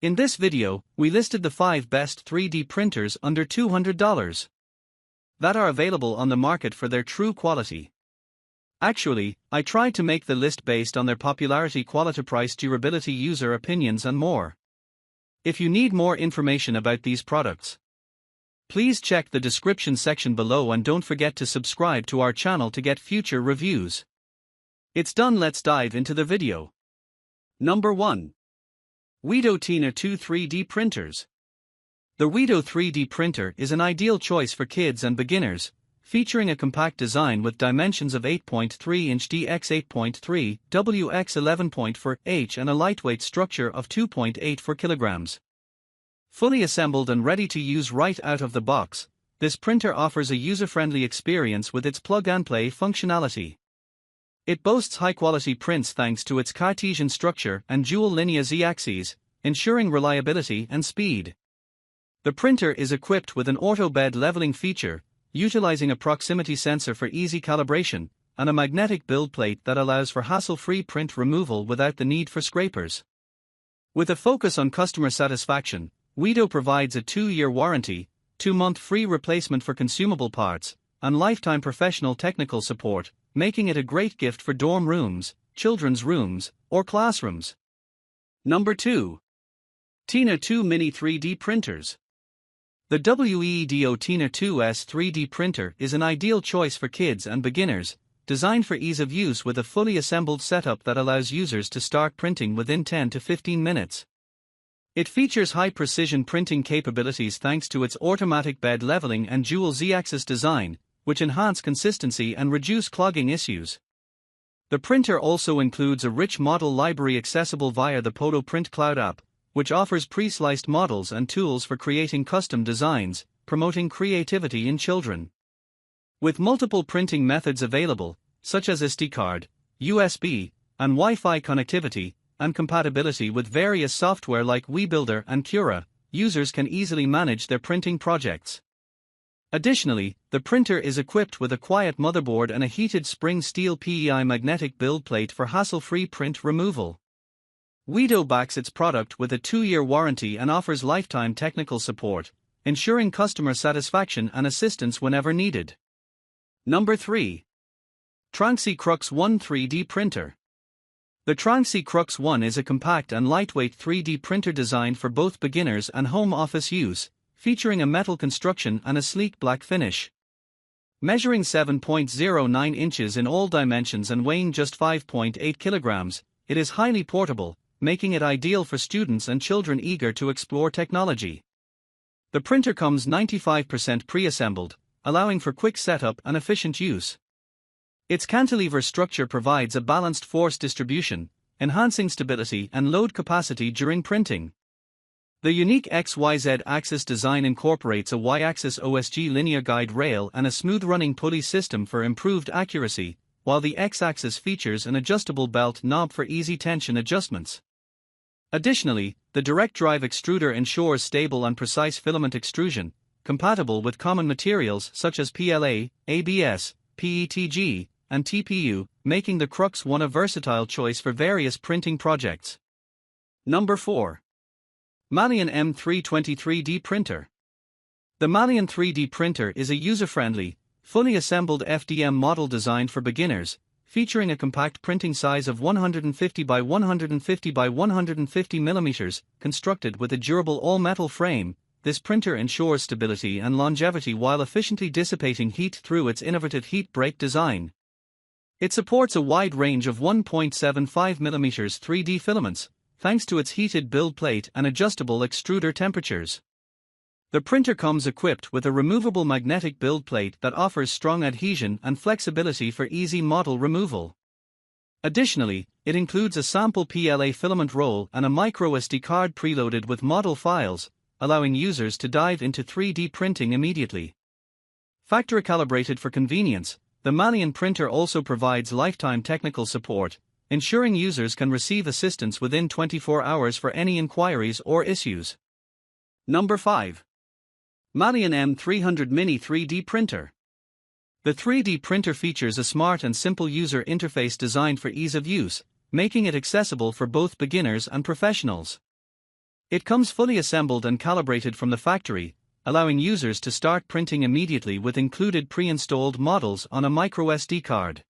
In this video, we listed the 5 best 3D printers under $200 that are available on the market for their true quality. Actually, I tried to make the list based on their popularity, quality, price, durability, user opinions, and more. If you need more information about these products, please check the description section below and don't forget to subscribe to our channel to get future reviews. It's done, let's dive into the video. Number 1. WEEDO TINA 2 3D Printers. The WEEDO 3D printer is an ideal choice for kids and beginners, featuring a compact design with dimensions of 8.3 inch x 8.3, x 11.4 h and a lightweight structure of 2.84 kilograms. Fully assembled and ready to use right out of the box, this printer offers a user-friendly experience with its plug-and-play functionality. It boasts high-quality prints thanks to its Cartesian structure and dual linear z-axes, ensuring reliability and speed. The printer is equipped with an auto bed leveling feature, utilizing a proximity sensor for easy calibration, and a magnetic build plate that allows for hassle-free print removal without the need for scrapers. With a focus on customer satisfaction, WEEDO provides a 2-year warranty, 2-month free replacement for consumable parts, and lifetime professional technical support, making it a great gift for dorm rooms, children's rooms, or classrooms. Number 2. TINA 2 Mini 3D Printers. The WEEDO TINA 2S 3D printer is an ideal choice for kids and beginners, designed for ease of use with a fully assembled setup that allows users to start printing within 10 to 15 minutes. It features high-precision printing capabilities thanks to its automatic bed leveling and dual z-axis design, which enhance consistency and reduce clogging issues. The printer also includes a rich model library accessible via the Poto Print Cloud app, which offers pre-sliced models and tools for creating custom designs, promoting creativity in children. With multiple printing methods available, such as SD card, USB, and Wi-Fi connectivity, and compatibility with various software like WeBuilder and Cura, users can easily manage their printing projects. Additionally, the printer is equipped with a quiet motherboard and a heated spring steel PEI magnetic build plate for hassle-free print removal. WEEDO backs its product with a 2-year warranty and offers lifetime technical support, ensuring customer satisfaction and assistance whenever needed. Number 3. TRONXY Crux 1 3D Printer. The TRONXY Crux 1 is a compact and lightweight 3D printer designed for both beginners and home office use, featuring a metal construction and a sleek black finish. Measuring 7.09 inches in all dimensions and weighing just 5.8 kilograms, it is highly portable, making it ideal for students and children eager to explore technology. The printer comes 95% pre-assembled, allowing for quick setup and efficient use. Its cantilever structure provides a balanced force distribution, enhancing stability and load capacity during printing. The unique XYZ axis design incorporates a Y-axis OSG linear guide rail and a smooth-running pulley system for improved accuracy, while the X-axis features an adjustable belt knob for easy tension adjustments. Additionally, the direct drive extruder ensures stable and precise filament extrusion, compatible with common materials such as PLA, ABS, PETG, and TPU, making the Crux 1 a versatile choice for various printing projects. Number 4. MALYAN M320 3D Printer. The MALYAN 3D printer is a user-friendly, fully assembled FDM model designed for beginners, featuring a compact printing size of 150 by 150 by 150 mm, constructed with a durable all-metal frame. This printer ensures stability and longevity while efficiently dissipating heat through its innovative heat break design. It supports a wide range of 1.75 mm 3D filaments, thanks to its heated build plate and adjustable extruder temperatures. The printer comes equipped with a removable magnetic build plate that offers strong adhesion and flexibility for easy model removal. Additionally, it includes a sample PLA filament roll and a microSD card preloaded with model files, allowing users to dive into 3D printing immediately. Factory calibrated for convenience, the MALYAN printer also provides lifetime technical support, ensuring users can receive assistance within 24 hours for any inquiries or issues. Number 5. MALYAN M300 Mini 3D Printer. The 3D printer features a smart and simple user interface designed for ease of use, making it accessible for both beginners and professionals. It comes fully assembled and calibrated from the factory, allowing users to start printing immediately with included pre-installed models on a microSD card.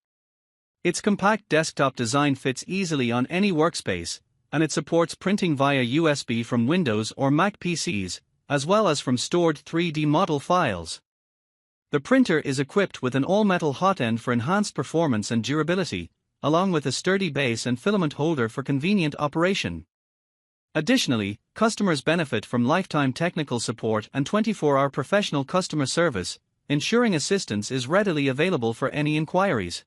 Its compact desktop design fits easily on any workspace, and it supports printing via USB from Windows or Mac PCs, as well as from stored 3D model files. The printer is equipped with an all-metal hot end for enhanced performance and durability, along with a sturdy base and filament holder for convenient operation. Additionally, customers benefit from lifetime technical support and 24-hour professional customer service, ensuring assistance is readily available for any inquiries.